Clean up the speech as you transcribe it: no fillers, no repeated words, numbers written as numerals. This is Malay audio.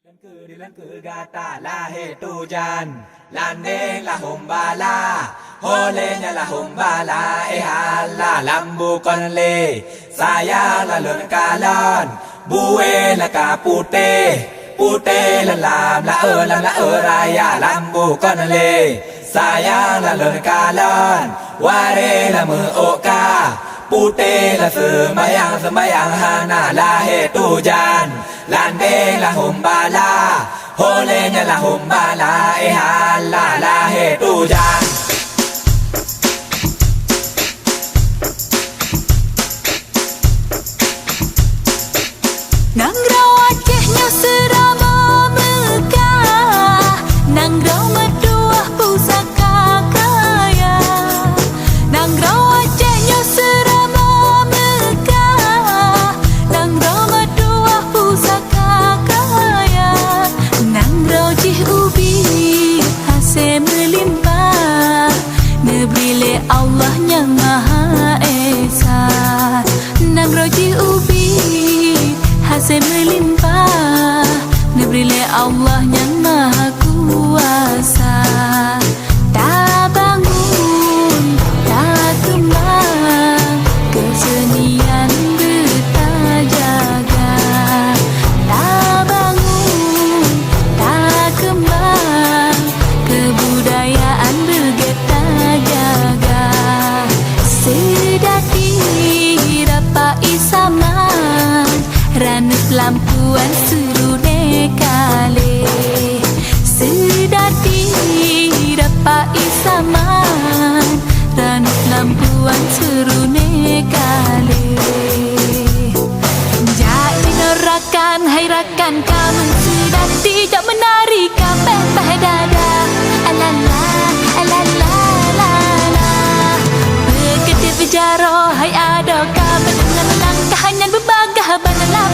Dilan ke gata lahe tujan landeng la hombala holenya la hombala hala lambu konle saya la lon kalon buwe la kapute pute la lam la raya lambu konle saya la lon kalon ware la oka pute la semayang hana lahe tujan landeng la hombala holenya la hombala hala lahe tujan nang raw Acehnya serama megah, nang raw meduah pusaka kaya, nang raw Acehnya serama megah, nang raw meduah pusaka kaya, nang raw jih ubi hasil melimpah, nebrile Allah yang Maha Esa, nang raw jih ubi hasil melimpah, nebrile Allah yang Maha Kuasa. Tak bangun, tak kembang, kesenian bertajaga. Tak bangun, tak kembang, kebudayaan bergetajaga. Sedati dapat isaman ranut lampuan serune kale, sedati dapat isaman ranut lampuan serune kale. Jadi norakan hai rakan kamu sedati jak menari kapeh dada alala alala lala berkedip jaro hai ada kamu dengan langkah hanya berbagah banala